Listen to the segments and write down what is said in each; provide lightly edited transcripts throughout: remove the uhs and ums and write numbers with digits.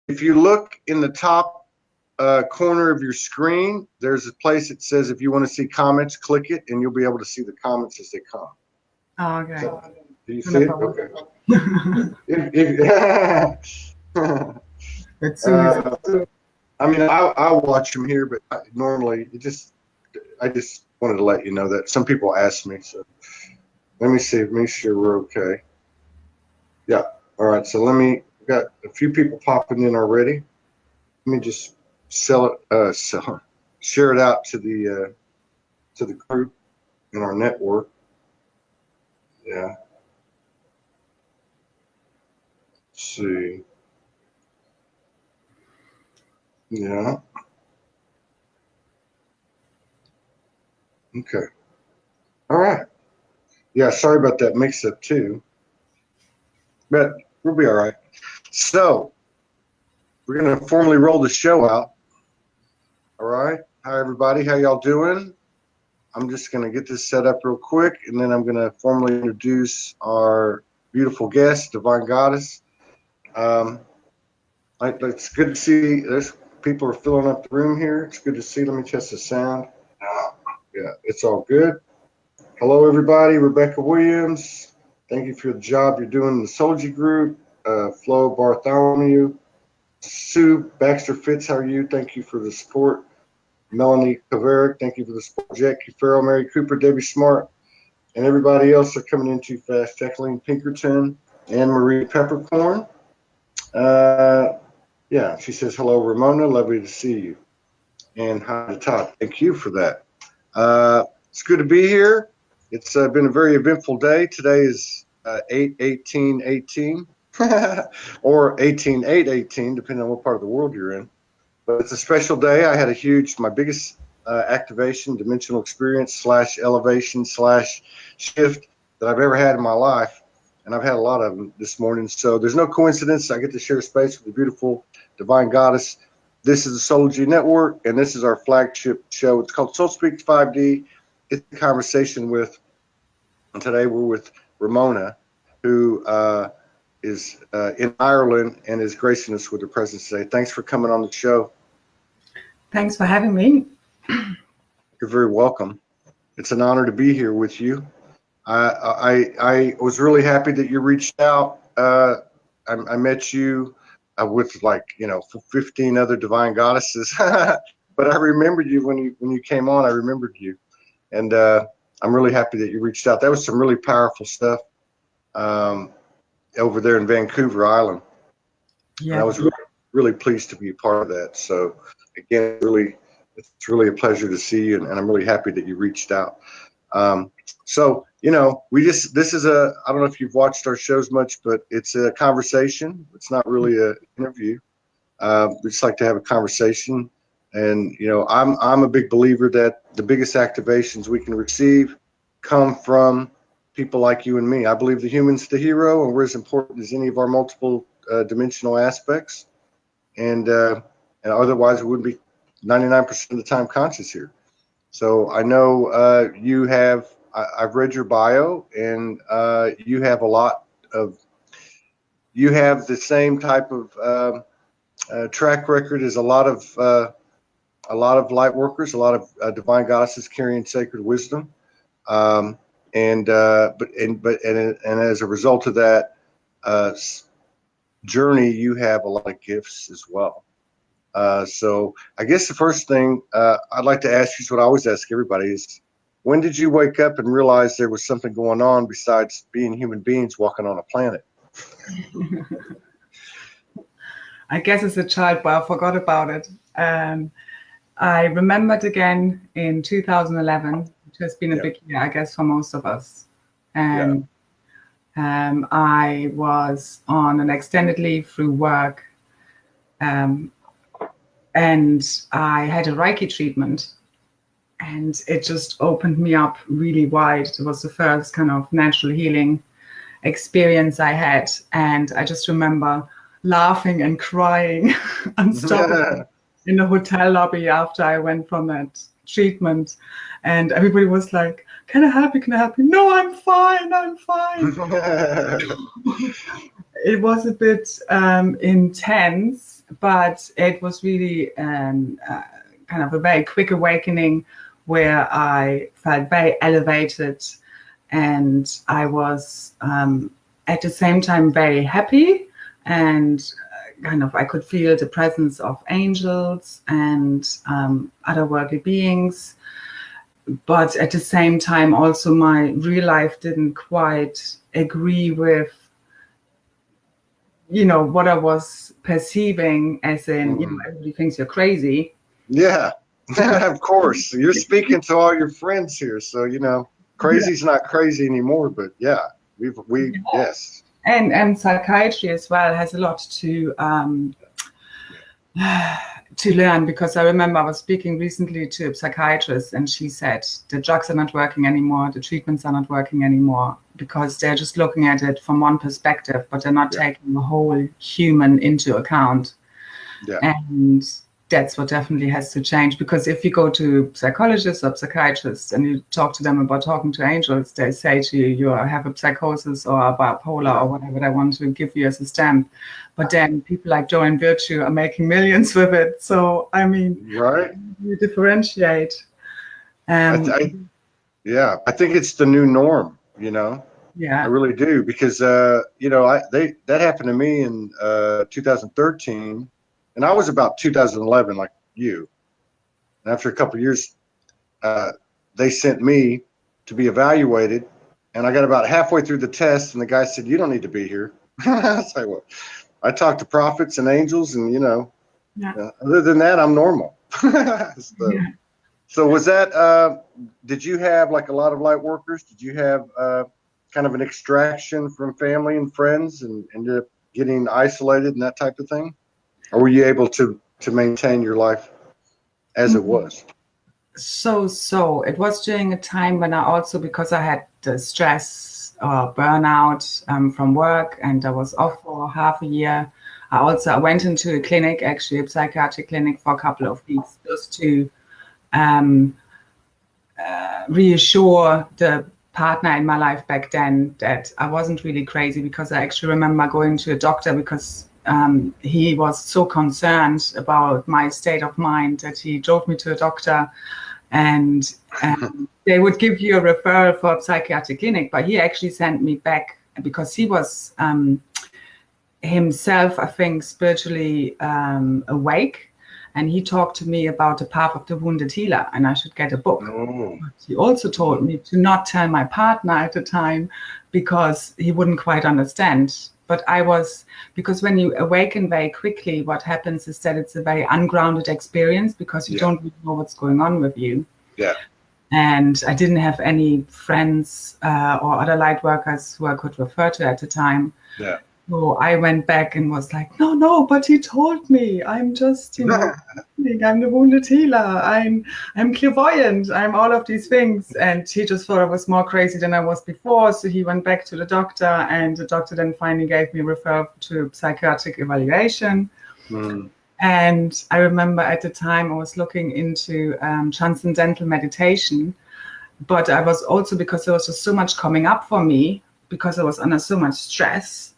if you look in the top corner of your screen, there's a place that says if you want to see comments, click it, and you'll be able to see the comments as they come. Oh, okay. So, do you see it? Okay. I mean, I'll watch them here, but normally I just wanted to let you know that some people ask me. So let me see. Make sure we're okay. Yeah. All right. So we got a few people popping in already. Let me just share it out to the group in our network. Yeah. Let's see. Yeah. Okay. All right. Yeah, sorry about that mix-up too, but we'll be all right. So we're going to formally roll the show out. All right. Hi, everybody. How y'all doing? I'm just going to get this set up real quick, and then I'm going to formally introduce our beautiful guest, Divine Goddess. It's good to see. There's people are filling up the room here. It's good to see. Let me test the sound. Yeah, it's all good. Hello, everybody. Rebecca Williams. Thank you for the job you're doing in the Soulogy group. Flo Bartholomew. Sue Baxter Fitz, how are you? Thank you for the support. Melanie Kaverick, thank you for the support. Jackie Farrell, Mary Cooper, Debbie Smart, and everybody else are coming in too fast. Jacqueline Pinkerton, Anne Marie Peppercorn. Yeah, she says, hello, Ramona. Lovely to see you. And hi to Todd. Thank you for that. It's good to be here. It's been a very eventful day. Today is 8/18/18 or 18/8/18, depending on what part of the world you're in. But it's a special day. I had my biggest activation, dimensional experience / elevation / shift that I've ever had in my life. And I've had a lot of them this morning. So there's no coincidence. I get to share space with the beautiful Divine Goddess. This is the Soulogy Network, and this is our flagship show. It's called SOULSPEAKS 5D. It's a conversation and today we're with Ramona, who is in Ireland and is gracing us with her presence today. Thanks for coming on the show. Thanks for having me. You're very welcome. It's an honor to be here with you. I was really happy that you reached out. I met you with 15 other Divine Goddesses, but I remembered you when you came on. I remembered you, and I'm really happy that you reached out. That was some really powerful stuff over there in Vancouver Island. Yeah. And I was really pleased to be a part of that. So again, it's really a pleasure to see you, and I'm really happy that you reached out. So, this is I don't know if you've watched our shows much, but it's a conversation. It's not really an interview. We just like to have a conversation. And, I'm a big believer that the biggest activations we can receive come from people like you and me. I believe the human's the hero, and we're as important as any of our multiple dimensional aspects. And otherwise, we wouldn't be 99% of the time conscious here. So I know you have. I've read your bio, and you have you have the same type of track record as a lot of light workers, a lot of divine goddesses carrying sacred wisdom, and as a result of that journey, you have a lot of gifts as well. So I guess the first thing I'd like to ask you is what I always ask everybody is, when did you wake up and realize there was something going on besides being human beings walking on a planet? I guess as a child, but I forgot about it. I remembered again in 2011, which has been a big year, I guess, for most of us. And I was on an extended leave through work. And I had a Reiki treatment, and it just opened me up really wide. It was the first kind of natural healing experience I had. And I just remember laughing and crying unstoppably in the hotel lobby after I went from that treatment. And everybody was like, can I help you? Can I help you? No, I'm fine. I'm fine. It was a bit intense. but it was really kind of a very quick awakening where I felt very elevated, and I was at the same time very happy, and kind of I could feel the presence of angels and other worldly beings. But at the same time, also my real life didn't quite agree with, what I was perceiving, as in, everybody thinks you're crazy. Yeah, of course. You're speaking to all your friends here, so crazy's not crazy anymore. But yeah, yes. And psychiatry as well has a lot to learn, because I remember I was speaking recently to a psychiatrist, and she said the drugs are not working anymore, the treatments are not working anymore, because they're just looking at it from one perspective, but they're not taking the whole human into account. Yeah. And that's what definitely has to change, because if you go to psychologists or psychiatrists and you talk to them about talking to angels, they say to you, you have a psychosis or a bipolar or whatever they want to give you as a stamp. But then people like Joe and Virtue are making millions with it. So, I mean, you differentiate. I think it's the new norm, Yeah. I really do, because, that happened to me in 2013. And I was about 2011, like you. And after a couple of years, they sent me to be evaluated. And I got about halfway through the test, and the guy said, "You don't need to be here." I was like, "Well, I talk to prophets and angels, and other than that, I'm normal." So was that? Did you have like a lot of light workers? Did you have kind of an extraction from family and friends, and ended up getting isolated and that type of thing? Or were you able to maintain your life as it was? So it was during a time when I also, because I had the stress or burnout from work, and I was off for half a year. I went into a clinic, actually a psychiatric clinic, for a couple of weeks, just to reassure the partner in my life back then that I wasn't really crazy, because I actually remember going to a doctor because he was so concerned about my state of mind that he drove me to a doctor, and they would give you a referral for a psychiatric clinic, but he actually sent me back because he was himself, I think, spiritually awake, and he talked to me about the path of the wounded healer, and I should get a book. He also told me to not tell my partner at the time, because he wouldn't quite understand. But because when you awaken very quickly, what happens is that it's a very ungrounded experience, because you don't really know what's going on with you. Yeah. And I didn't have any friends or other light workers who I could refer to at the time. Yeah. So I went back and was like, no, but he told me I'm just, I'm the wounded healer. I'm clairvoyant. I'm all of these things. And he just thought I was more crazy than I was before. So he went back to the doctor, and the doctor then finally gave me a referral to psychiatric evaluation. And I remember at the time I was looking into transcendental meditation, but I was also, because there was just so much coming up for me, because I was under so much stress,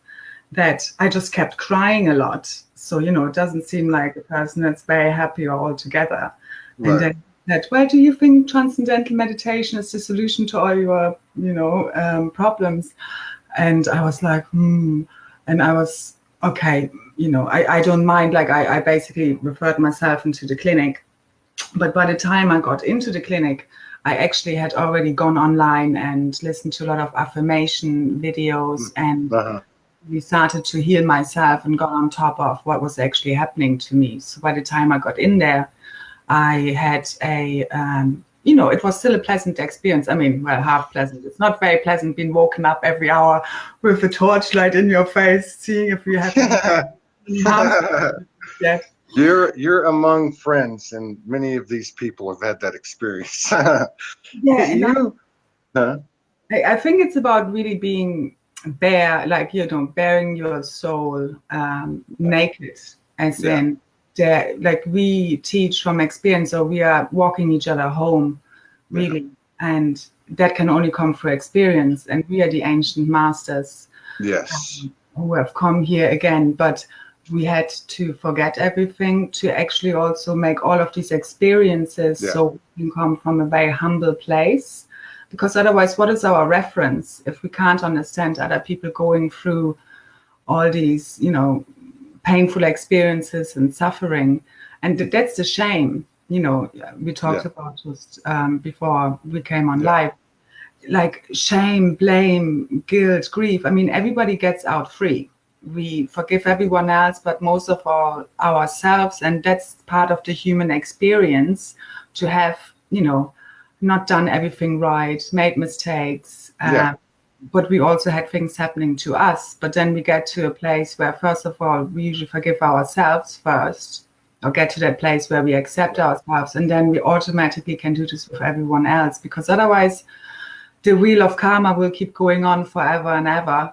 that I just kept crying a lot. So, it doesn't seem like a person that's very happy or all together. Right. And then that, well, do you think transcendental meditation is the solution to all your, problems? And I was like, And I was, okay, I don't mind. Like I basically referred myself into the clinic. But by the time I got into the clinic, I actually had already gone online and listened to a lot of affirmation videos, and we started to heal myself and got on top of what was actually happening to me. So by the time I got in there, I had it was still a pleasant experience. I mean, well, half pleasant. It's not very pleasant being woken up every hour with a torchlight in your face, seeing if you have yet. You're among friends, and many of these people have had that experience. I think it's about really being bare, like, bearing your soul naked, as in, like, we teach from experience, or we are walking each other home, really, and that can only come through experience. And we are the ancient masters, yes, who have come here again, but we had to forget everything to actually also make all of these experiences so we can come from a very humble place. Because otherwise, what is our reference if we can't understand other people going through all these, painful experiences and suffering? And that's the shame, we talked about just before we came on live. Like shame, blame, guilt, grief. I mean, everybody gets out free. We forgive everyone else, but most of all ourselves. And that's part of the human experience, to have, not done everything right, made mistakes. But we also had things happening to us. But then we get to a place where, first of all, we usually forgive ourselves first, or get to that place where we accept ourselves. And then we automatically can do this with everyone else, because otherwise the wheel of karma will keep going on forever and ever.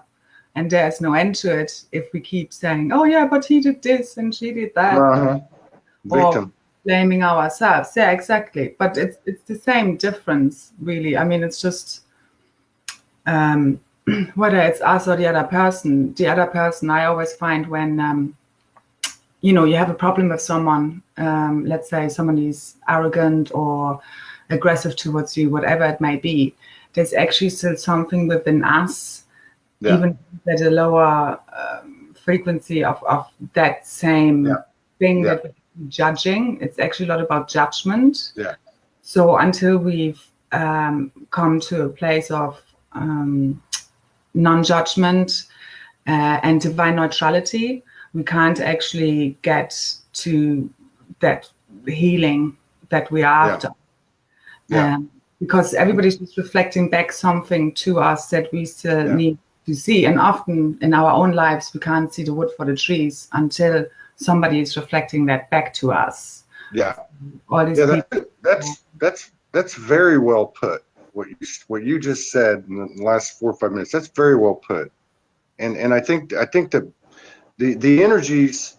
And there's no end to it if we keep saying, oh yeah, but he did this and she did that. Victim. Or blaming ourselves. Yeah, exactly. But it's the same difference, really. I mean, it's just whether it's us or the other person. The other person, I always find when, you have a problem with someone, let's say somebody is arrogant or aggressive towards you, whatever it may be, there's actually still something within us, even at a lower frequency of that same thing that we're judging. It's actually a lot about judgment. So until we've come to a place of non-judgment and divine neutrality, we can't actually get to that healing that we're after. Because everybody's just reflecting back something to us that we still need to see. And often in our own lives, we can't see the wood for the trees until somebody is reflecting that back to us. All these people. That's very well put. What you just said in the last 4 or 5 minutes, that's very well put. And I think that the energies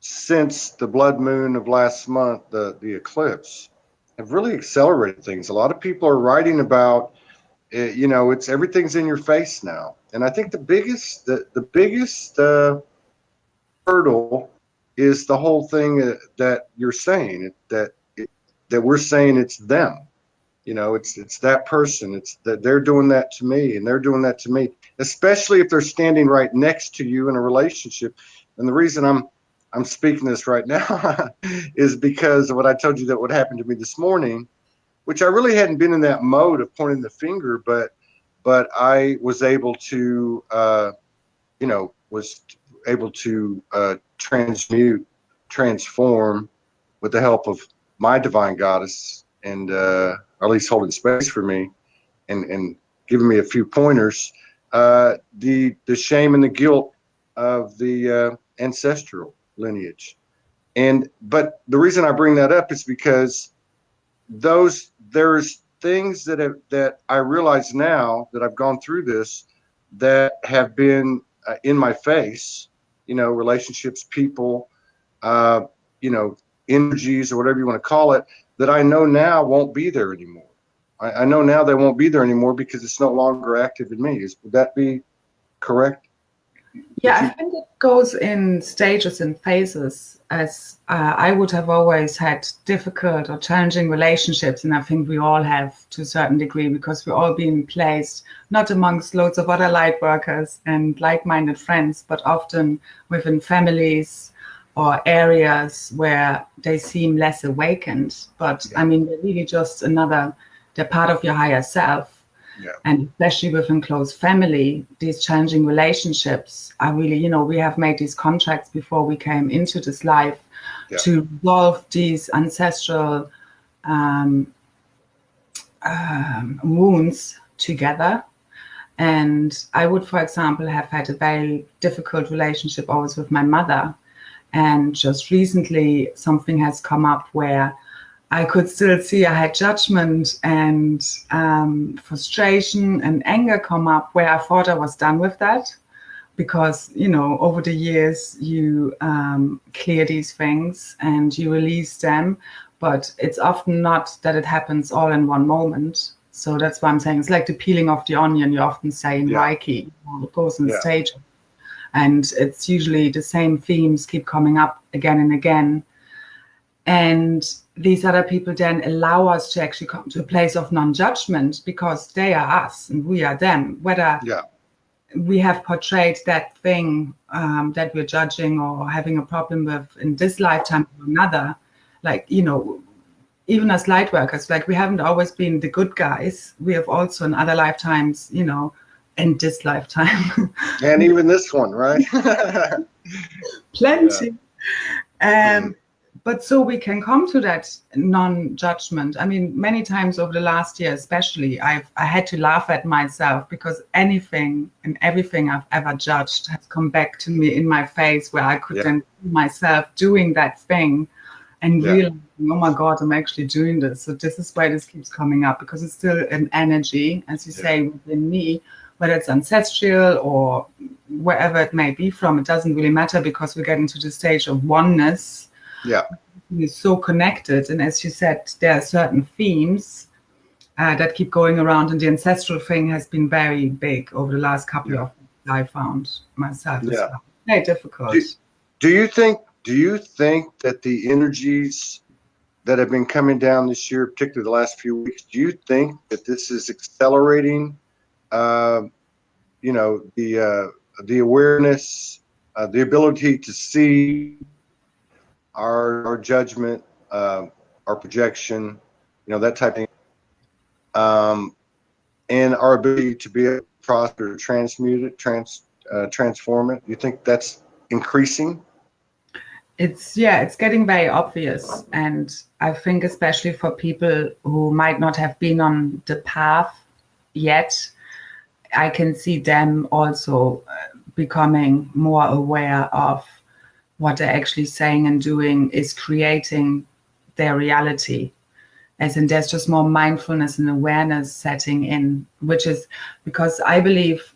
since the blood moon of last month, the eclipse, have really accelerated things. A lot of people are writing about, it's everything's in your face now. And I think the biggest hurdle is the whole thing that you're saying, that we're saying it's them. It's that person. It's that they're doing that to me and they're doing that to me, especially if they're standing right next to you in a relationship. And the reason I'm speaking this right now is because of what I told you that would happen to me this morning, which I really hadn't been in that mode of pointing the finger, but I was able to, transform with the help of my divine goddess, and or at least holding space for me and giving me a few pointers, the shame and the guilt of the ancestral lineage. But the reason I bring that up is because there's things that I realize now that I've gone through this that have been in my face, relationships, people, energies, or whatever you want to call it, that I know now won't be there anymore. I know now they won't be there anymore because it's no longer active in me. Would that be correct? Yeah, I think it goes in stages and phases, as I would have always had difficult or challenging relationships, and I think we all have to a certain degree, because we're all being placed not amongst loads of other light workers and like-minded friends, but often within families or areas where they seem less awakened. But I mean, they're really just they're part of your higher self. And especially within close family, these challenging relationships are really, we have made these contracts before we came into this life to resolve these ancestral wounds together. And I would, for example, have had a very difficult relationship always with my mother. And just recently, something has come up where I could still see I had judgment and frustration and anger come up, where I thought I was done with that, because, over the years you clear these things and you release them, but it's often not that it happens all in one moment. So that's why I'm saying it's like the peeling of the onion, you often say in Reiki, it goes in stages. and it's usually the same themes keep coming up again and again. And these other people then allow us to actually come to a place of non-judgment, because they are us and we are them. Whether we have portrayed that thing that we're judging or having a problem with in this lifetime or another, like, you know, even as light workers, like, we haven't always been the good guys. We have also in other lifetimes, you know, in this lifetime. And even this one, right? Plenty. But so we can come to that non-judgment. I mean, many times over the last year, especially, I had to laugh at myself, because anything and everything I've ever judged has come back to me in my face, where I could then see myself doing that thing and realizing, oh my God, I'm actually doing this. So this is why this keeps coming up, because it's still an energy, as you say, within me, whether it's ancestral or wherever it may be from. It doesn't really matter, because we get into the stage of oneness. We're so connected, and as you said, there are certain themes that keep going around, and the ancestral thing has been very big over the last couple of years. I found myself as well. Very difficult. Do you think that the energies that have been coming down this year, particularly the last few weeks, do you think that this is accelerating you know, the awareness, the ability to see our judgment, our projection, you know, that type of thing, and our ability to be able to prosper, transmute it, transform it? You think that's increasing? It's getting very obvious, and I think especially for people who might not have been on the path yet, I can see them also becoming more aware of what they're actually saying and doing is creating their reality. As in, there's just more mindfulness and awareness setting in, which is because I believe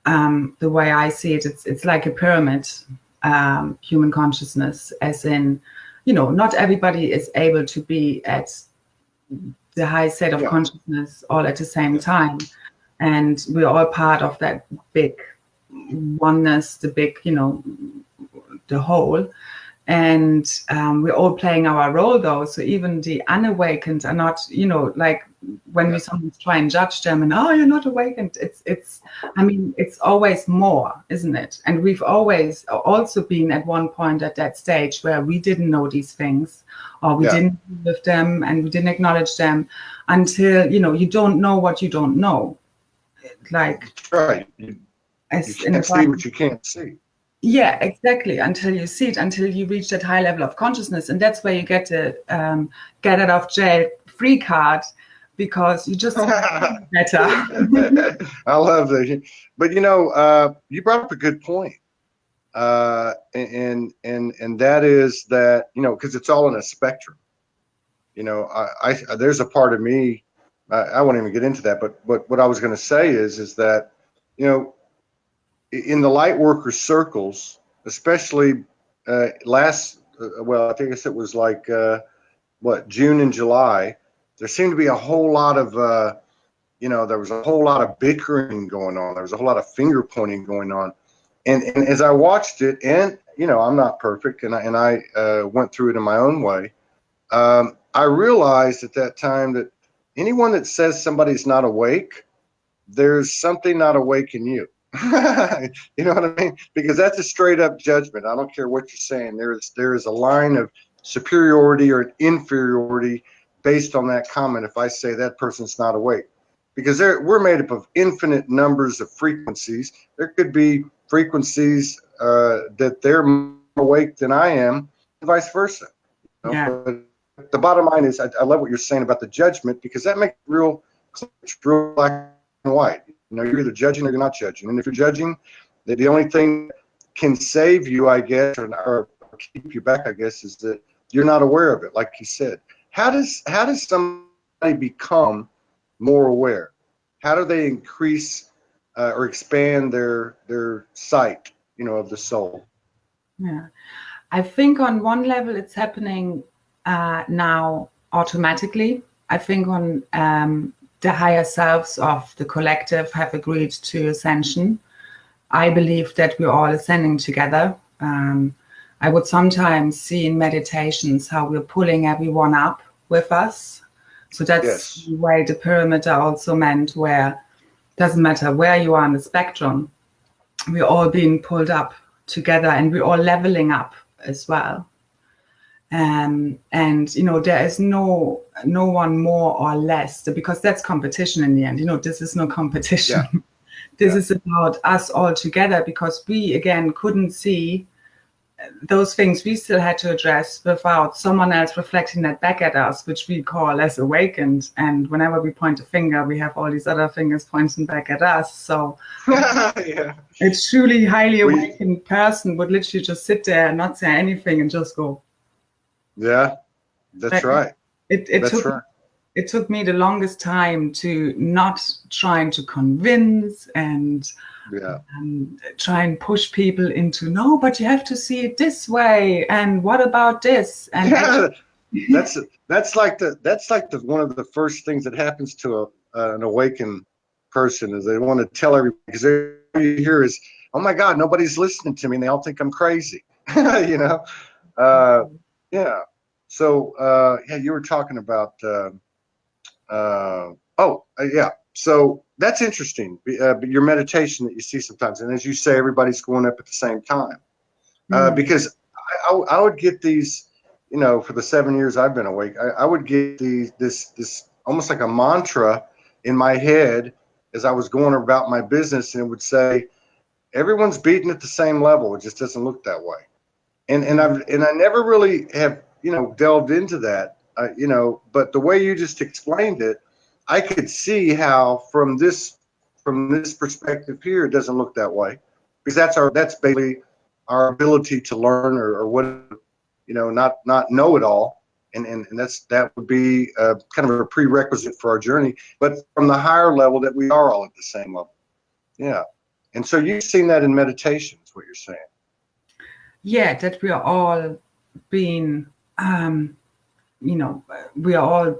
the way I see it, it's like a pyramid, human consciousness, as in, you know, not everybody is able to be at the high state of consciousness all at the same time. And we're all part of that big oneness, the big, you know, the whole. And we're all playing our role, though. So even the unawakened are not, you know, like when we sometimes try and judge them and, oh, you're not awakened. It's I mean, it's always more, isn't it? And we've always also been at one point at that stage where we didn't know these things, or we didn't live them, and we didn't acknowledge them until, you know, you don't know what you don't know. Like, that's right. You can't see what you can't see. Yeah, exactly. Until you see it, until you reach that high level of consciousness. And that's where you get the get out of jail free card, because you just better. I love that. But, you know, you brought up a good point. And that is that, you know, because it's all in a spectrum. You know, I there's a part of me, I won't even get into that, but what I was going to say is that, you know, in the light worker circles, especially I think it was like June and July, there seemed to be a whole lot of you know, there was a whole lot of bickering going on. There was a whole lot of finger pointing going on, and as I watched it, and you know, I'm not perfect, and I went through it in my own way. I realized at that time that anyone that says somebody's not awake, there's something not awake in you. You know what I mean? Because that's a straight up judgment. I don't care what you're saying. There is a line of superiority or inferiority based on that comment. If I say that person's not awake, because we're made up of infinite numbers of frequencies. There could be frequencies that they're more awake than I am, and vice versa. You know? But the bottom line is, I love what you're saying about the judgment, because that makes it real black and white. You know, you're either judging or you're not judging. And if you're judging, the only thing can save you, I guess, or keep you back, I guess, is that you're not aware of it, like you said. How does somebody become more aware? How do they increase or expand their sight, you know, of the soul? Yeah, I think on one level it's happening now automatically. I think on the higher selves of the collective have agreed to ascension. I believe that we're all ascending together. I would sometimes see in meditations how we're pulling everyone up with us. So that's the way the pyramid are also meant, where it doesn't matter where you are on the spectrum, we're all being pulled up together, and we're all leveling up as well. And there is no one more or less, because that's competition in the end. This is no competition. Yeah. This is about us all together, because we again couldn't see those things we still had to address without someone else reflecting that back at us, which we call as awakened. And whenever we point a finger, we have all these other fingers pointing back at us. So a truly highly awakened person would literally just sit there and not say anything and just go. Yeah, that's right. It took me the longest time to not trying to convince and try and push people into, no, but you have to see it this way, and what about this? And that's like the one of the first things that happens to an awakened person, is they want to tell everybody, because all you hear is, oh my God, nobody's listening to me, and they all think I'm crazy. So you were talking about so that's interesting, your meditation that you see sometimes, and as you say, everybody's going up at the same time, because I would get these, for the 7 years I've been awake, I would get this almost like a mantra in my head as I was going about my business, and it would say, everyone's beating at the same level, it just doesn't look that way. And I never really have delved into that, but the way you just explained it, I could see how from this perspective here, it doesn't look that way, because that's basically our ability to learn, or what, not know it all, and that would be kind of a prerequisite for our journey, but from the higher level, that we are all at the same level. Yeah. And so you've seen that in meditation, is what you're saying. Yeah, that we are all being, we are all,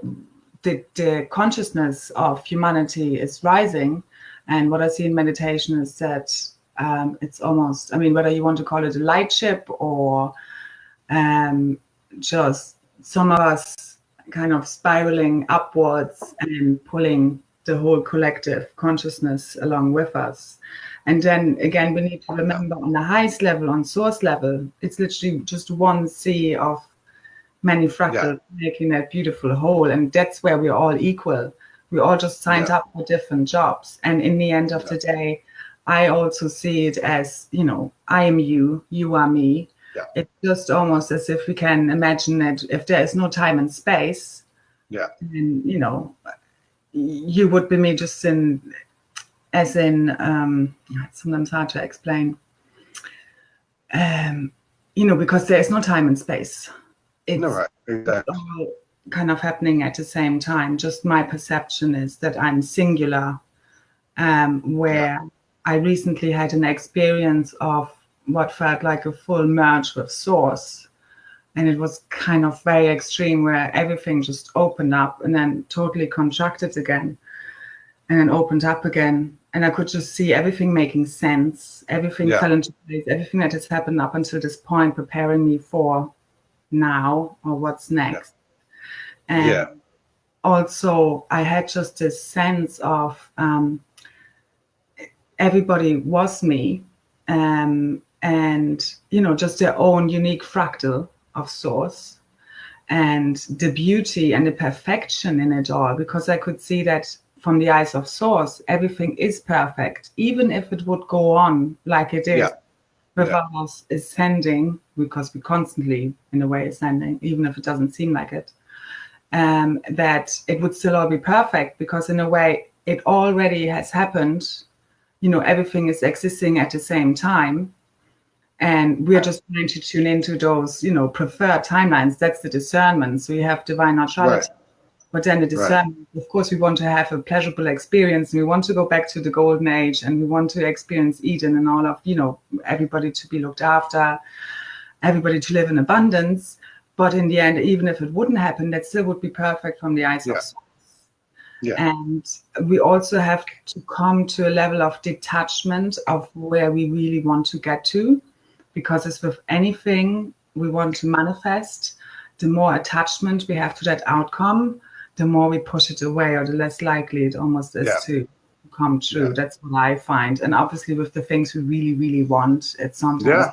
the consciousness of humanity is rising. And what I see in meditation is that it's almost, whether you want to call it a light ship, or just some of us kind of spiraling upwards and pulling the whole collective consciousness along with us. And then again, we need to remember, on the highest level, on source level, it's literally just one sea of many fractals making that beautiful whole. And that's where we're all equal. We all just signed up for different jobs. And in the end of the day, I also see it as, I am you, you are me. Yeah. It's just almost as if we can imagine that if there is no time and space, then, you would be me just as in, it's sometimes hard to explain, because there is no time and space. It's all kind of happening at the same time. Just my perception is that I'm singular, where I recently had an experience of what felt like a full merge with Source. And it was kind of very extreme, where everything just opened up and then totally contracted again, and then opened up again. And I could just see everything making sense. Everything fell into place. Everything that has happened up until this point, preparing me for now, or what's next. And also, I had just this sense of everybody was me, and just their own unique fractal of Source, and the beauty and the perfection in it all, because I could see that from the eyes of Source, everything is perfect, even if it would go on like it is without us ascending, because we constantly, in a way, ascending, even if it doesn't seem like it, that it would still all be perfect, because in a way, it already has happened. Everything is existing at the same time. And we're just trying to tune into those, preferred timelines. That's the discernment. So you have divine neutrality. Right. But then the discernment, of course, we want to have a pleasurable experience. And we want to go back to the golden age, and we want to experience Eden and all of, everybody to be looked after, everybody to live in abundance. But in the end, even if it wouldn't happen, that still would be perfect from the eyes of Source. Yeah. And we also have to come to a level of detachment of where we really want to get to, because as with anything we want to manifest, the more attachment we have to that outcome, the more we push it away, or the less likely it almost is to come true. That's what I find. And obviously with the things we really, really want, it's sometimes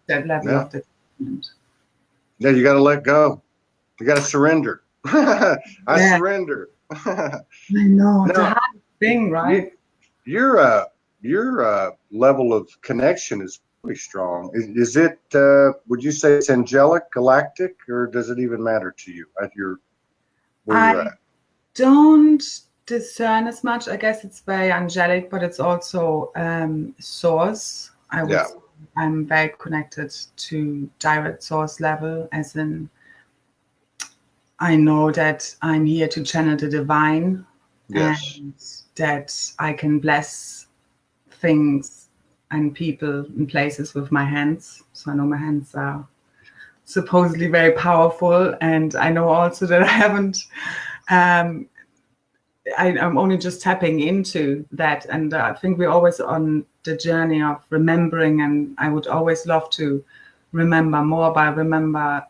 that level of detachment. Yeah, you got to let go. You got to surrender. I surrender. I know, it's a No, hard thing, right? your level of connection is pretty strong. Is it? Would you say it's angelic, galactic, or does it even matter to you at where you're I at? don't discern as much. I guess it's very angelic, but it's also source. I'm very connected to direct source level, as in I know that I'm here to channel the divine, Yes. and that I can bless things and people and places with my hands. So I know my hands are supposedly very powerful, and I know also that I haven't I'm only just tapping into that, and I think we're always on the journey of remembering, and I would always love to remember more. But I remember,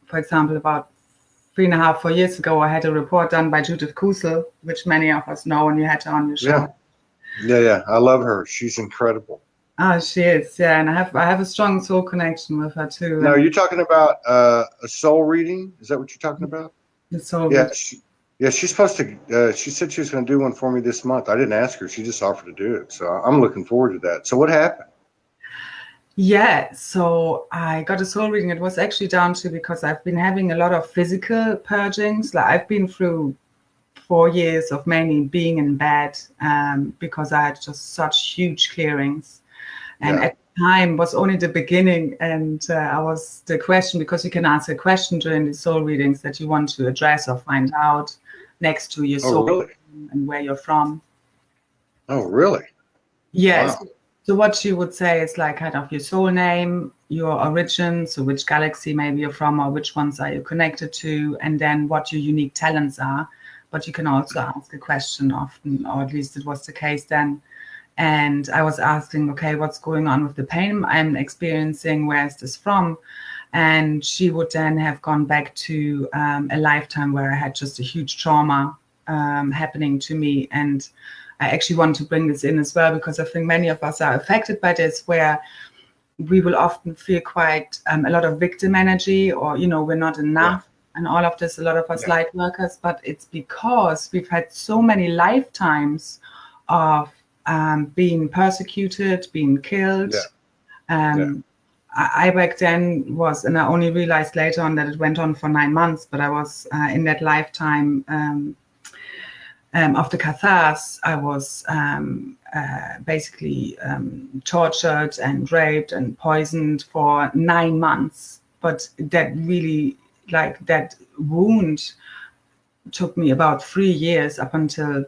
for example, about 3.5, 4 years ago, I had a report done by Judith Kusel, which many of us know, and you had her on your show. Yeah. I love her. She's incredible. Oh, she is, yeah, and I have a strong soul connection with her too. Now, you're talking about a soul reading? Is that what you're talking about? The soul Yeah, reading. she's supposed to. She said she was going to do one for me this month. I didn't ask her; she just offered to do it. So I'm looking forward to that. So what happened? Yeah, so I got a soul reading. It was actually down to because I've been having a lot of physical purgings. Like I've been through 4 years of mainly being in bed because I had just such huge clearings. And at the time was only the beginning. And I was the question, because you can answer a question during the soul readings that you want to address or find out next to your soul. Oh, really? And where you're from. Oh, really? Yes. Wow. So what you would say is like kind of your soul name, your origin, so which galaxy maybe you're from, or which ones are you connected to, and then what your unique talents are. But you can also ask a question often, or at least it was the case then. And I was asking, okay, what's going on with the pain I'm experiencing? Where is this from? And she would then have gone back to a lifetime where I had just a huge trauma happening to me. And I actually want to bring this in as well, because I think many of us are affected by this, where we will often feel quite a lot of victim energy, or, we're not enough. And all of this, a lot of us light workers, but it's because we've had so many lifetimes of being persecuted, being killed. I back then was, and I only realized later on that it went on for 9 months, but I was in that lifetime of the Cathars. I was basically tortured and raped and poisoned for 9 months. But that really, like that wound took me about 3 years up until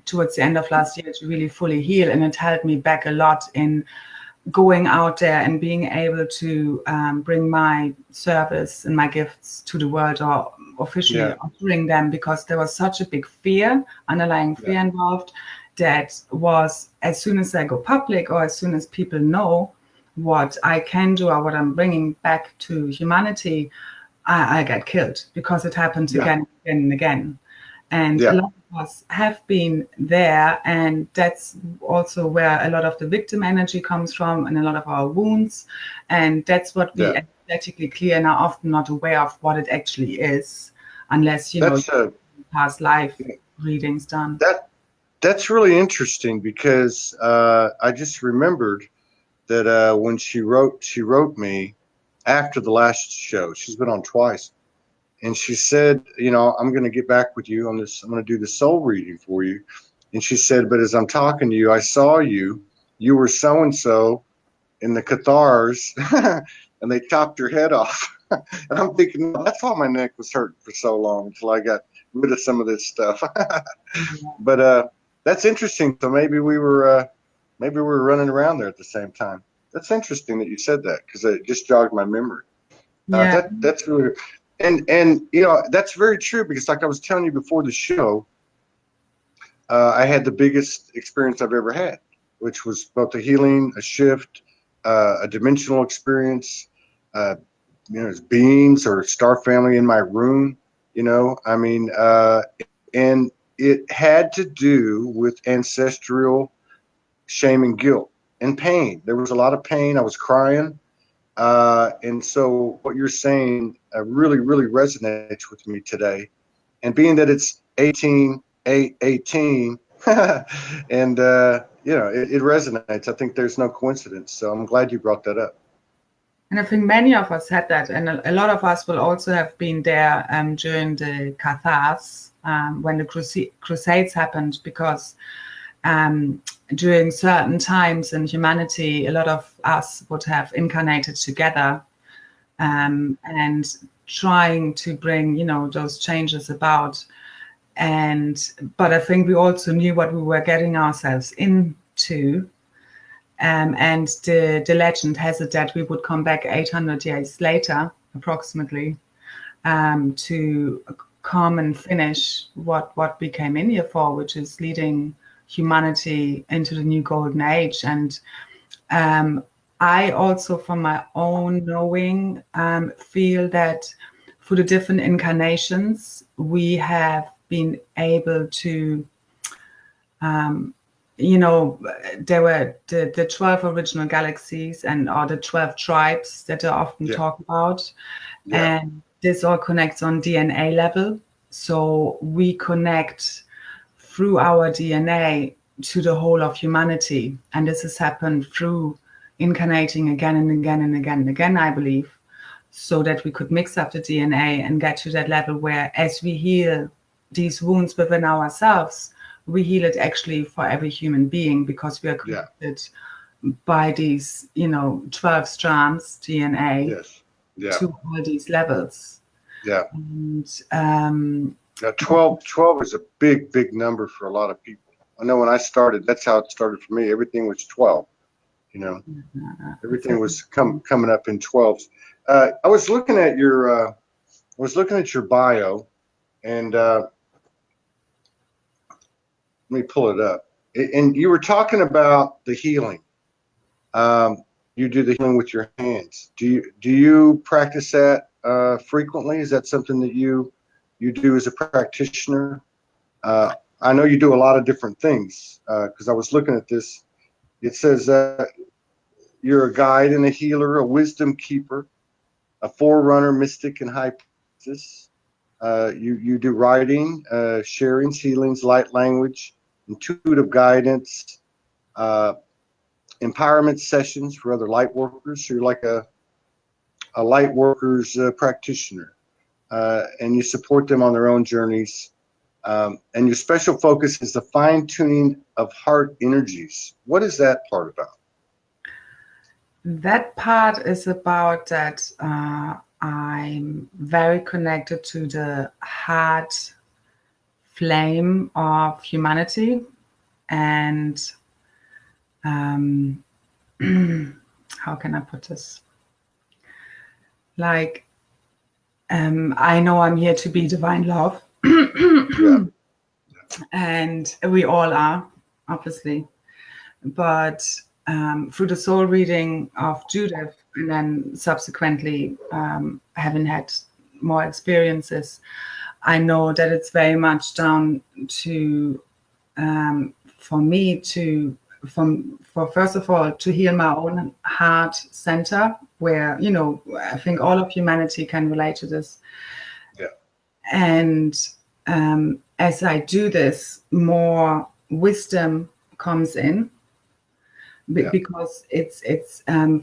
towards the end of last year to really fully heal. And it held me back a lot in going out there and being able to bring my service and my gifts to the world, or officially offering them, because there was such a big underlying fear involved, that was, as soon as I go public, or as soon as people know what I can do or what I'm bringing back to humanity, I get killed, because it happens again and again. And a lot of us have been there, and that's also where a lot of the victim energy comes from, and a lot of our wounds. And that's what we energetically clear and are often not aware of what it actually is, unless past life readings done. That's really interesting, because I just remembered that when she wrote me after the last show. She's been on twice. And she said, I'm going to get back with you on this. I'm going to do the soul reading for you. And she said, but as I'm talking to you, I saw you. You were so-and-so in the Cathars, and they chopped your head off. And I'm thinking, that's why my neck was hurting for so long, until I got rid of some of this stuff. But that's interesting. So maybe we were running around there at the same time. That's interesting that you said that, because it just jogged my memory. That's really, and that's very true, because like I was telling you before the show, I had the biggest experience I've ever had, which was both a healing, a shift, a dimensional experience. There's beings or star family in my room. I mean, and it had to do with ancestral shame and guilt and pain. There was a lot of pain. I was crying. And so what you're saying really, really resonates with me today. And being that it's 18/8/18, and it resonates. I think there's no coincidence. So I'm glad you brought that up. And I think many of us had that, and a lot of us will also have been there during the Cathars, when the Crusades happened, because during certain times in humanity, a lot of us would have incarnated together and trying to bring, those changes about. But I think we also knew what we were getting ourselves into. And the legend has it that we would come back 800 years later, approximately, to come and finish what we came in here for, which is leading humanity into the new golden age. And I also, from my own knowing, feel that for the different incarnations, we have been able to there were the 12 original galaxies or the 12 tribes that are often talked about. Yeah. And this all connects on DNA level. So we connect through our DNA to the whole of humanity. And this has happened through incarnating again and again and again and again, I believe, so that we could mix up the DNA and get to that level where, as we heal these wounds within ourselves, we heal it actually for every human being, because we are connected by these, 12 strands DNA to all these levels. Yeah. And 12 is a big, big number for a lot of people. I know when I started, that's how it started for me. Everything was 12. Everything was coming up in 12s. I was looking at your bio, and let me pull it up. And you were talking about the healing. You do the healing with your hands. Do you practice that frequently? Is that something that you do as a practitioner? I know you do a lot of different things, because I was looking at this. It says you're a guide and a healer, a wisdom keeper, a forerunner, mystic, and high priestess. You do writing, sharings, healings, light language, intuitive guidance, empowerment sessions for other light workers. So you're like a light workers practitioner, and you support them on their own journeys. And your special focus is the fine-tuning of heart energies. What is that part about? That part is about that I'm very connected to the heart flame of humanity. And how can I put this? Like, I know I'm here to be divine love. And we all are, obviously. But through the soul reading of Judith, and then subsequently having had more experiences, I know that it's very much down to, for me for first of all, to heal my own heart center, where, I think all of humanity can relate to this. Yeah. And as I do this, more wisdom comes in. Because it's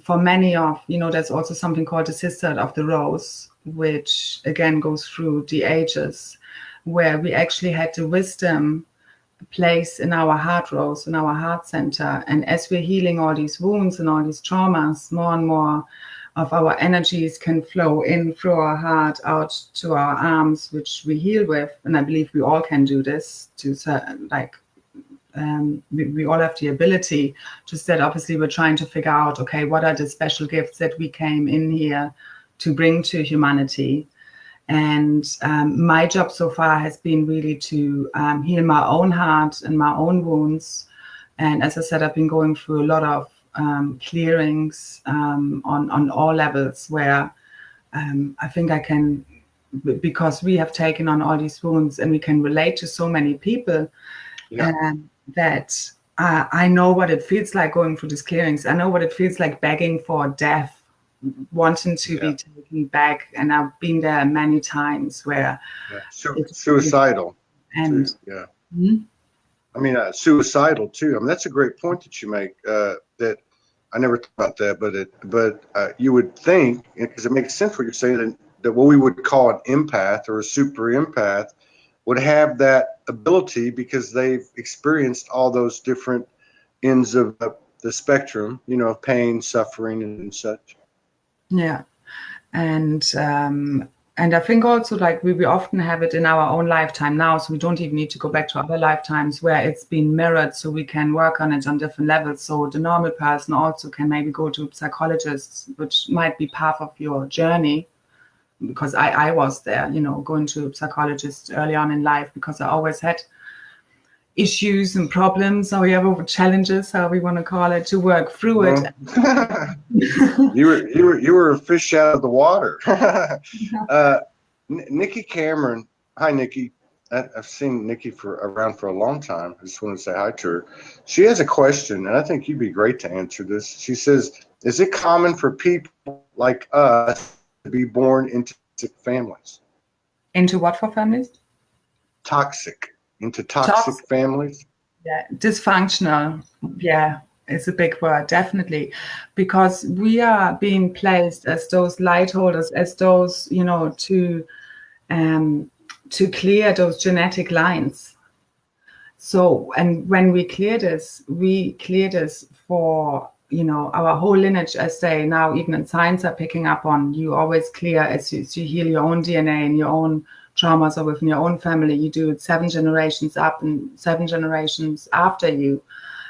for many of, there's also something called the Sisterhood of the Rose, which again goes through the ages, where we actually had the wisdom place in our heart rose, in our heart center. And as we're healing all these wounds and all these traumas, more and more of our energies can flow in through our heart out to our arms, which we heal with. And I believe we all can do this to we all have the ability. Just that obviously we're trying to figure out, okay, what are the special gifts that we came in here to bring to humanity? And my job so far has been really to heal my own heart and my own wounds. And as I said, I've been going through a lot of clearings on all levels where I think I can, because we have taken on all these wounds and we can relate to so many people, that I know what it feels like going through these clearings. I know what it feels like begging for death, wanting to be taken back. And I've been there many times where it's suicidal. And too. I mean, suicidal too. I mean, that's a great point that you make. That I never thought about that, but you would think, because it makes sense what you're saying, that what we would call an empath or a super empath would have that ability because they've experienced all those different ends of the spectrum, you know, of pain, suffering, and such. Yeah, and I think also, like, we often have it in our own lifetime now, so we don't even need to go back to other lifetimes where it's been mirrored, so we can work on it on different levels. So the normal person also can maybe go to psychologists, which might be part of your journey, because I was there, you know, going to psychologists early on in life because I always had issues and problems, however, challenges, how we want to call it, to work through it. You were a fish out of the water. Nikki Cameron, hi Nikki. I've seen Nikki around for a long time. I just want to say hi to her. She has a question, and I think you'd be great to answer this. She says, "Is it common for people like us to be born into toxic families?" Into what for families? Into toxic families. Yeah, dysfunctional. Yeah, it's a big word, definitely, because we are being placed as those light holders, as those, you know, to clear those genetic lines. So, and when we clear this for, you know, our whole lineage, as they now even in science are picking up on. You always clear as you heal your own DNA and your own traumas, or within your own family, you do it 7 generations up and 7 generations after you.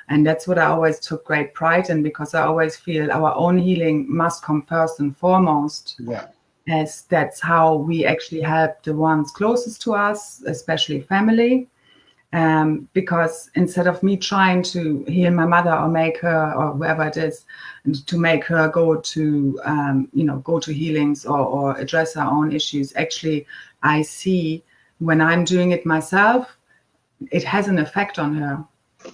And that's what I always took great pride in, because I always feel our own healing must come first and foremost. Yeah. As that's how we actually help the ones closest to us, especially family. Because instead of me trying to heal my mother or make her, or whoever it is, to make her go to, go to healings or address her own issues, actually, I see when I'm doing it myself, it has an effect on her.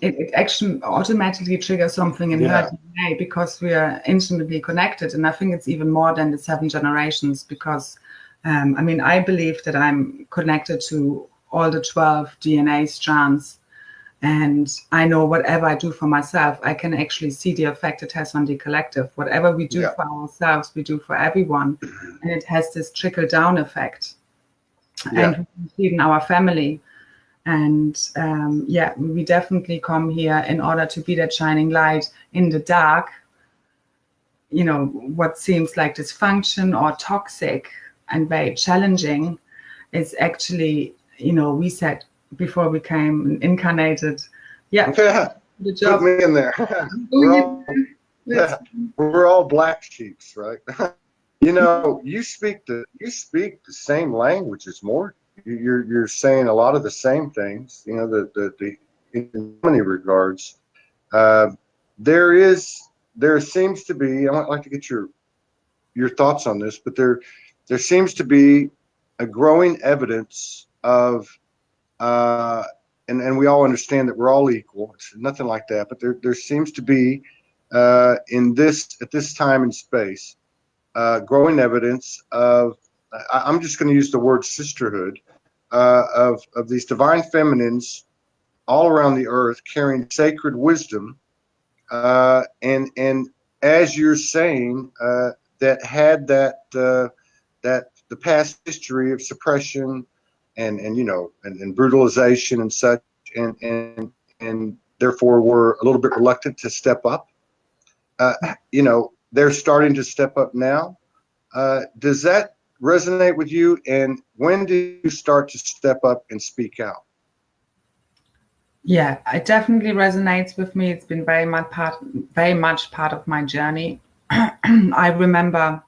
It actually automatically triggers something in her DNA, because we are intimately connected. And I think it's even more than the 7 generations, because, I believe that I'm connected to all the 12 DNA strands. And I know whatever I do for myself, I can actually see the effect it has on the collective. Whatever we do for ourselves, we do for everyone. And it has this trickle-down effect. And even our family. And we definitely come here in order to be that shining light in the dark. You know, what seems like dysfunction or toxic and very challenging is actually, you know, we said before we came incarnated. The job. Put me in there. We're all black sheeps, right? You know, you speak the same languages more. You're saying a lot of the same things. You know, the in many regards, there seems to be. I'd like to get your thoughts on this, but there seems to be a growing evidence of, and we all understand that we're all equal. It's nothing like that, but there seems to be at this time and space, growing evidence of. I'm just going to use the word sisterhood, of these divine feminines all around the earth carrying sacred wisdom, and as you're saying, that had that the past history of suppression and brutalization and such, and therefore were a little bit reluctant to step up. They're starting to step up now. Does that resonate with you? And when do you start to step up and speak out? Yeah, it definitely resonates with me. It's been very much part of my journey. I remember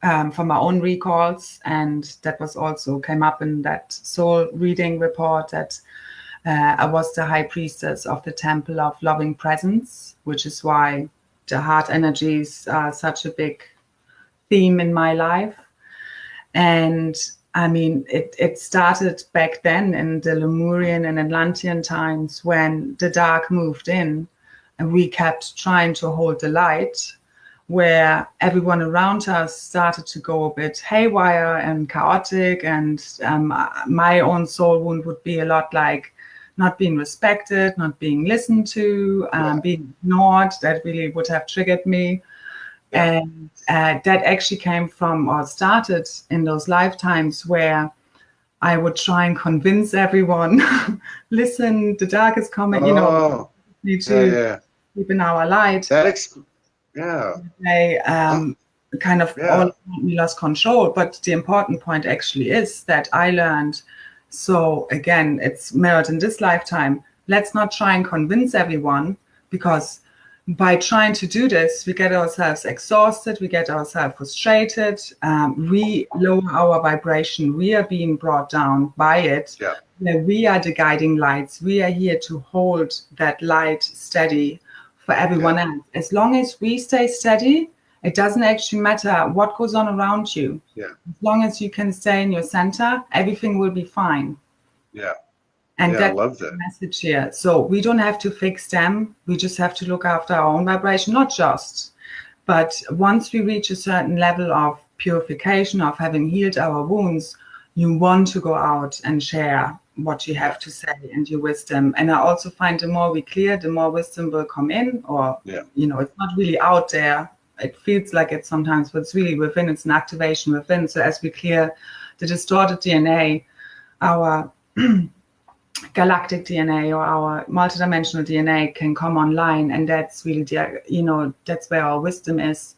from my own recalls, and that was also came up in that soul reading report that I was the high priestess of the temple of loving presence, which is why the heart energies are such a big theme in my life. And I mean, it started back then in the Lemurian and Atlantean times when the dark moved in, and we kept trying to hold the light, where everyone around us started to go a bit haywire and chaotic. And my own soul wound would be a lot like not being respected, not being listened to, being ignored. That really would have triggered me. Yeah. And that actually came from, or started in those lifetimes where I would try and convince everyone, listen, the dark is coming, you know, need to keep in our light. They kind of all around me lost control. But the important point actually is that I learned, so again, it's mirrored in this lifetime. Let's not try and convince everyone, because by trying to do this, we get ourselves exhausted, we get ourselves frustrated, we lower our vibration, we are being brought down by it. Yeah. We are the guiding lights. We are here to hold that light steady for everyone else. As long as we stay steady, it doesn't actually matter what goes on around you. Yeah. As long as you can stay in your center, everything will be fine. Yeah. And I love that message here. So we don't have to fix them. We just have to look after our own vibration, not just. But once we reach a certain level of purification, of having healed our wounds, you want to go out and share what you have to say and your wisdom. And I also find the more we clear, the more wisdom will come in, or, you know, it's not really out there. It feels like it sometimes, but it's really within. It's an activation within. So as we clear the distorted DNA, our galactic DNA or our multidimensional DNA can come online, and that's really the, you know, that's where our wisdom is.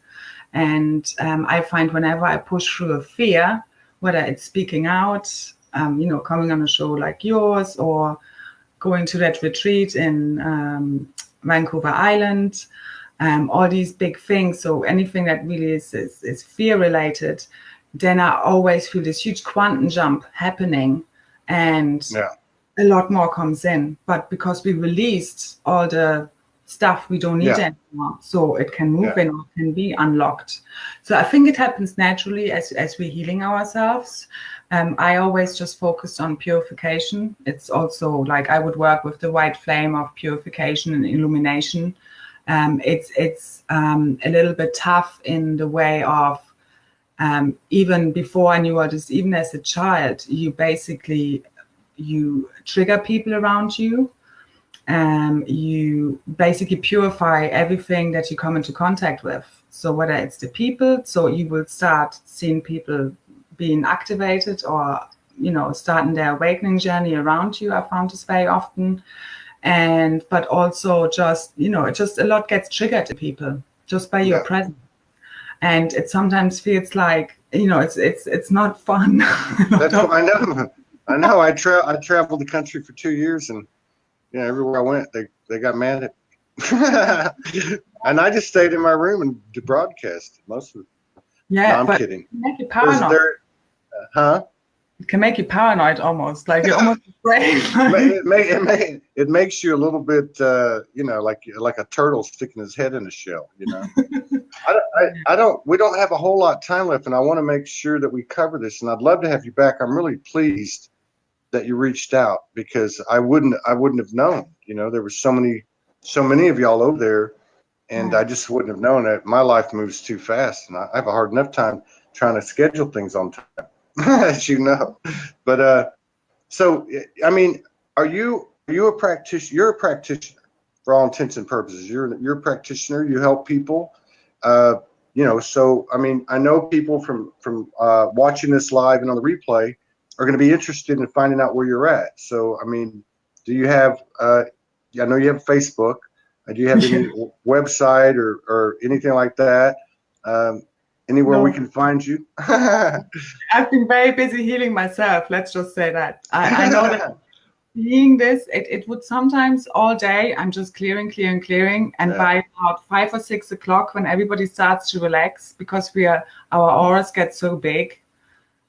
And I find whenever I push through a fear, whether it's speaking out, you know, coming on a show like yours, or going to that retreat in Vancouver Island, all these big things. So anything that really is fear related, then I always feel this huge quantum jump happening, and a lot more comes in. But because we released all the stuff we don't need anymore, so it can move in, or can be unlocked. So I think it happens naturally as we're healing ourselves. I always just focused on purification. It's also like I would work with the white flame of purification and illumination. It's a little bit tough in the way of even before I knew all this, even as a child, you trigger people around you. You basically purify everything that you come into contact with. So whether it's the people, so you will start seeing people being activated, or, you know, starting their awakening journey around you. I found this very often. But also just, you know, just a lot gets triggered to people just by your presence. And it sometimes feels like, you know, it's not fun. That's what I know. I know. I traveled the country for 2 years, and everywhere I went, they got mad at me. And I just stayed in my room and broadcast most of it. Yeah, no, I'm kidding. It can make you paranoid. It can make you paranoid almost, like you're almost afraid. It makes you a little bit, you know, like a turtle sticking his head in a shell. You know, we don't have a whole lot of time left, and I want to make sure that we cover this. And I'd love to have you back. I'm really pleased that you reached out, because I wouldn't have known. You know, there were so many of y'all over there, and I just wouldn't have known it. My life moves too fast, and I have a hard enough time trying to schedule things on time, as you know. But so I mean, are you a practitioner? You're a practitioner for all intents and purposes. You're a practitioner. You help people. You know, so I mean, I know people from watching this live and on the replay are going to be interested in finding out where you're at. So, I mean, do you have, I know you have Facebook. Do you have any website or anything like that? Anywhere we can find you? I've been very busy healing myself. Let's just say that. I know that being this, it would sometimes all day, I'm just clearing. And by about 5 or 6 o'clock, when everybody starts to relax, because our auras get so big,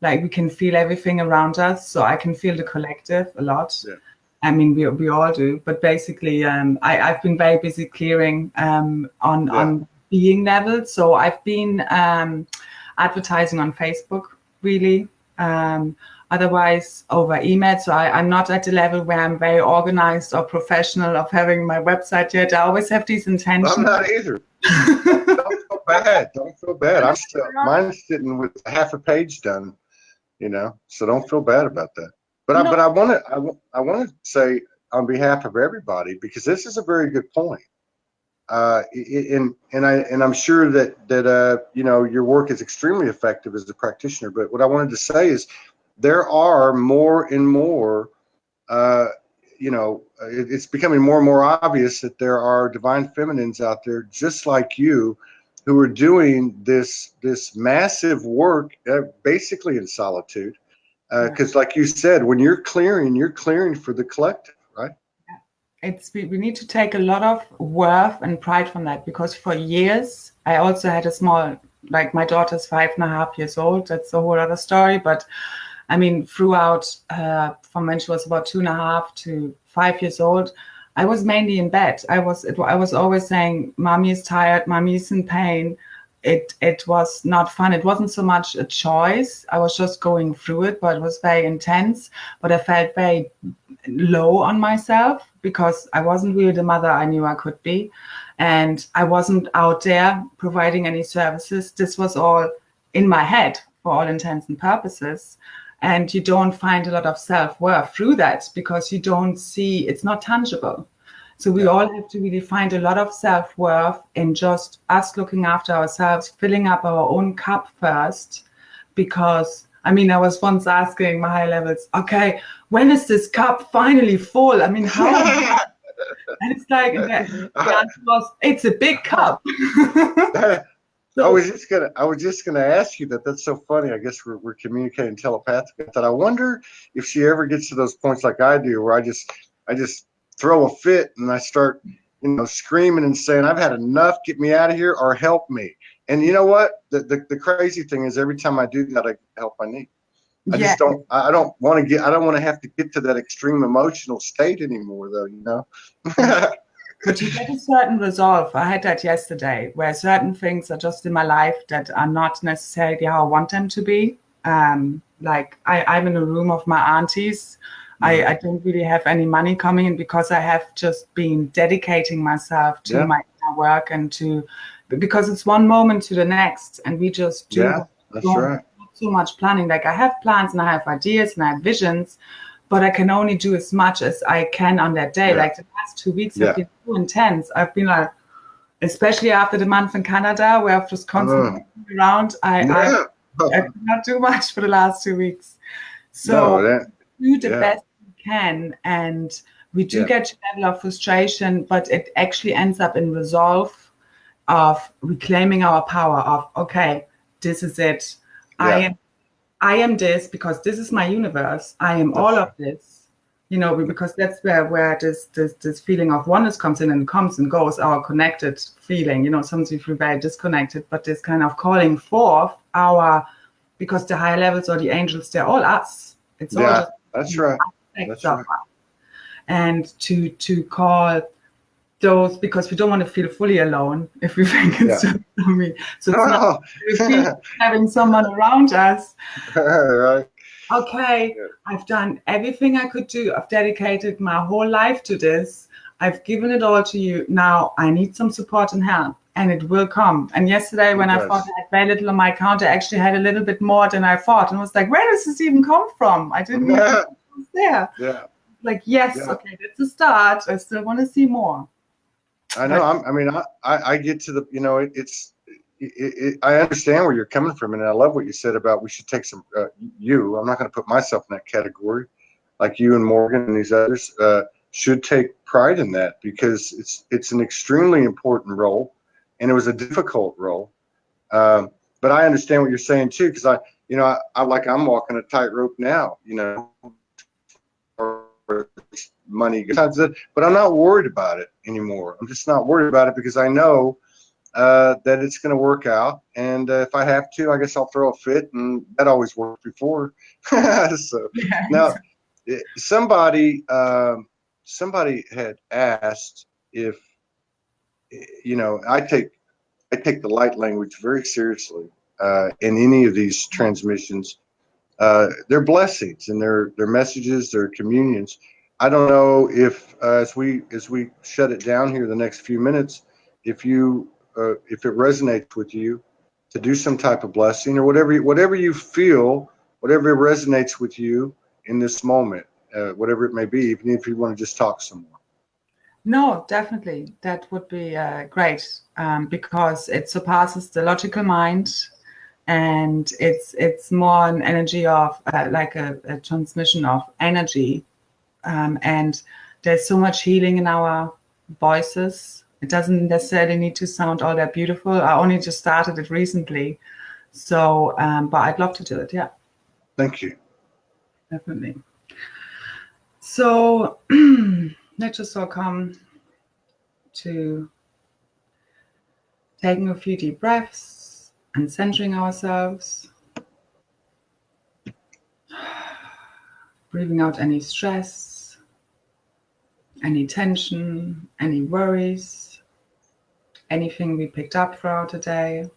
like we can feel everything around us. So I can feel the collective a lot. Yeah. I mean, we all do, but basically, I've been very busy clearing on being level. So I've been advertising on Facebook, really. Otherwise, over email. So I'm not at the level where I'm very organized or professional of having my website yet. I always have these intentions. I'm not either. Don't feel bad. Don't feel bad. Mine's sitting with half a page done, so don't feel bad about that. But I want to say on behalf of everybody, because this is a very good point. And I'm sure that your work is extremely effective as a practitioner. But what I wanted to say is there are more and more, it's becoming more and more obvious that there are divine feminines out there just like you, who are doing this massive work, basically in solitude. Because like you said, when you're clearing for the collective, right? We need to take a lot of worth and pride from that, because for years I also had a small, like my daughter's 5.5 years old. That's a whole other story. But I mean, throughout from when she was about 2.5 to 5 years old, I was mainly in bed. I was always saying, "Mommy is tired. Mommy is in pain." It was not fun. It wasn't so much a choice. I was just going through it, but it was very intense. But I felt very low on myself because I wasn't really the mother I knew I could be. And I wasn't out there providing any services. This was all in my head for all intents and purposes. And you don't find a lot of self-worth through that because you don't see, it's not tangible. So we all have to really find a lot of self-worth in just us looking after ourselves, filling up our own cup first. Because, I mean, I was once asking my high levels, okay, when is this cup finally full? I mean, how? And it's like, the answer was, it's a big cup. I was just gonna ask you that. That's so funny. I guess we're communicating telepathically. I thought, I wonder if she ever gets to those points like I do, where I just throw a fit and I start, screaming and saying, "I've had enough. Get me out of here, or help me." And you know what? The crazy thing is, every time I do that, I get the help I need. I just don't. I don't want to have to get to that extreme emotional state anymore, though. But you get a certain resolve. I had that yesterday, where certain things are just in my life that are not necessarily how I want them to be. Like I'm in a room of my aunties. I don't really have any money coming in because I have just been dedicating myself to my work and because it's one moment to the next, and we just do. Yeah, that's right. Not so much planning. Like I have plans and I have ideas and I have visions, but I can only do as much as I can on that day. Like the last 2 weeks have been too intense. I've been like, especially after the month in Canada, where I've just constantly been around, I could not do much for the last 2 weeks. So do the best we can, and we do get to a level of frustration, but it actually ends up in resolve of reclaiming our power of, okay, this is it. I am this because this is my universe. I am all of this, because that's where this feeling of oneness comes in and comes and goes, our connected feeling. Sometimes we feel very disconnected, but this kind of calling forth because the higher levels or the angels, they're all us. It's all just that's right. That's right. And to call those, because we don't want to feel fully alone if we think it's just me. So it's not having someone around us. Right. Okay, I've done everything I could do. I've dedicated my whole life to this. I've given it all to you. Now I need some support and help, and it will come. And yesterday, when I thought I had very little on my account, I actually had a little bit more than I thought, and I was like, "Where does this even come from? I didn't even know it was there." Yeah. Like, okay, that's a start. I still want to see more. I know. I get to the, I understand where you're coming from, and I love what you said about we should take some. I'm not going to put myself in that category, like you and Morgan and these others should take pride in that, because it's an extremely important role, and it was a difficult role. But I understand what you're saying too, because I'm walking a tightrope now, where money goes. But I'm not worried about it anymore. I'm just not worried about it because I know that it's going to work out. And if I have to, I guess I'll throw a fit, and that always worked before. So now somebody had asked if, I take the light language very seriously in any of these transmissions. They're blessings and they're messages, they're communions. I don't know if as we shut it down here the next few minutes, if it resonates with you to do some type of blessing or whatever you feel, whatever resonates with you in this moment, whatever it may be, even if you want to just talk some more. No, definitely. That would be great because it surpasses the logical mind, and it's more an energy of like a transmission of energy. And there's so much healing in our voices. It doesn't necessarily need to sound all that beautiful. I only just started it recently. So, but I'd love to do it. Yeah. Thank you. Definitely. So let's just all come to taking a few deep breaths and centering ourselves. Breathing out any stress, any tension, any worries, anything we picked up throughout the day.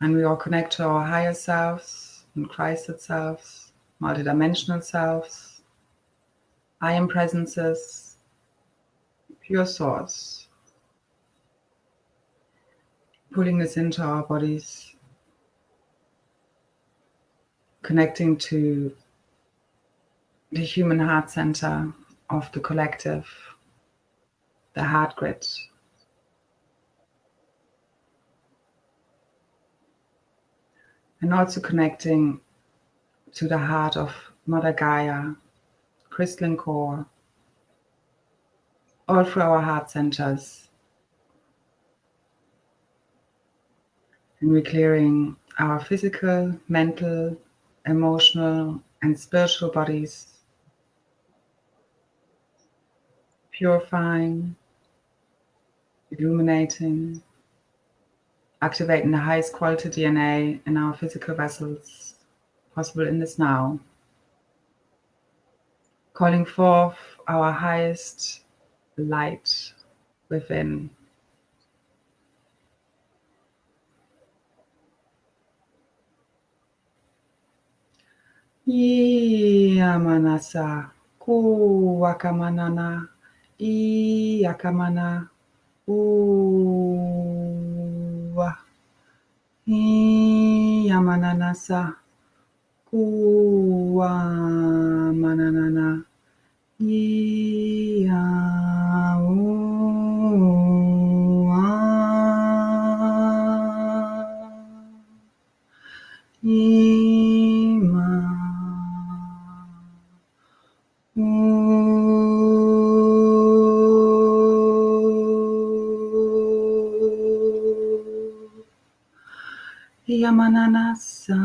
And we all connect to our higher selves and Christed selves, multidimensional selves, I am presences, pure source. Pulling this into our bodies, connecting to the human heart center of the collective, the heart grid. And also connecting to the heart of Mother Gaia, crystalline core, all through our heart centers. And we're clearing our physical, mental, emotional, and spiritual bodies, purifying, illuminating, activating the highest quality DNA in our physical vessels, possible in this now. Calling forth our highest light within. Yamanasa kuwakamanana iyakamana uwa yamananasa kuwamanana iya Yamananasa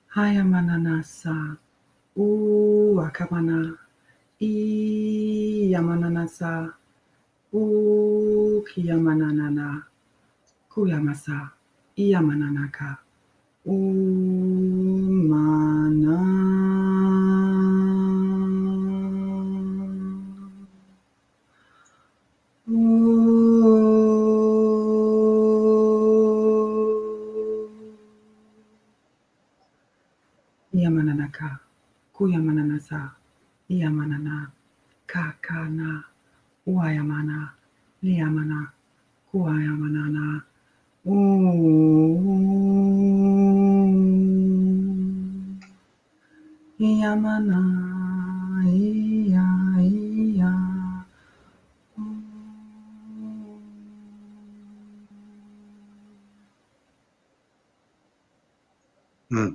Hayamananasa akamana yamananasa kiyamananana kuyamasa yamananaka umana yamananaka kuyamananasa yamanana kakana uayamana liyamana kuayamanana Yamana, iya, iya. Hmm.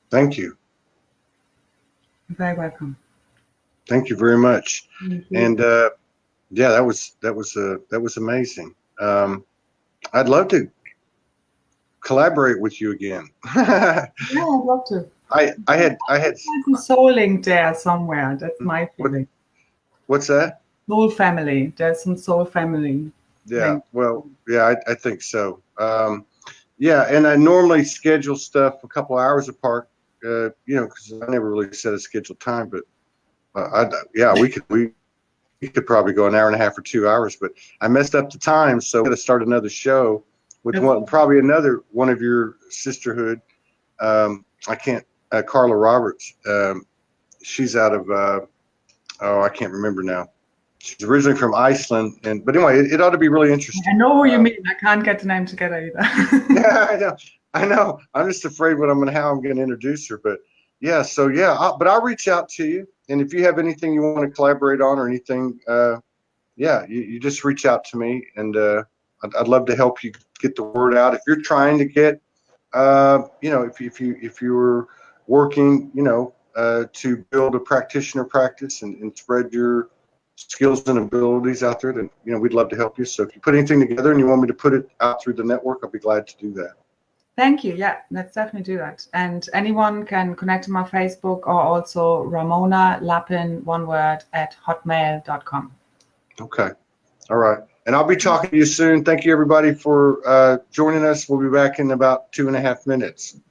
Thank you. You're very welcome. Thank you very much. Thank you. And yeah, that was amazing. I'd love to collaborate with you again. Yeah, I'd love to. I had There's a soul link there somewhere. That's my feeling. what's that? Soul family. There's some soul family. Yeah, link. well, yeah, I think so. Yeah, and I normally schedule stuff a couple hours apart, you know, because I never really set a scheduled time. But yeah, we could probably go an hour and a half or 2 hours. But I messed up the time, so we're gonna start another show with probably another one of your sisterhood. I can't, Carla Roberts. She's out of oh, I can't remember now. She's originally from Iceland, but anyway, it ought to be really interesting. I know who you mean. I can't get the name together either. Yeah, I know. I'm just afraid how I'm gonna introduce her. But yeah, so yeah, but I'll reach out to you, and if you have anything you want to collaborate on or anything, yeah, you just reach out to me, and I'd love to help you get the word out. If you're trying to get, you know, if you're working, you know, to build a practitioner practice and spread your skills and abilities out there, then, you know, we'd love to help you. So if you put anything together and you want me to put it out through the network, I'll be glad to do that. Thank you. Yeah, let's definitely do that. And anyone can connect to my Facebook or also Ramona Lappin, one word, @hotmail.com. Okay. All right. And I'll be talking to you soon. Thank you, everybody, for joining us. We'll be back in about 2.5 minutes.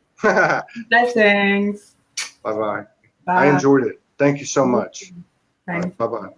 Blessings. Bye-bye. Bye. I enjoyed it. Thank you so much. Thanks. Bye-bye.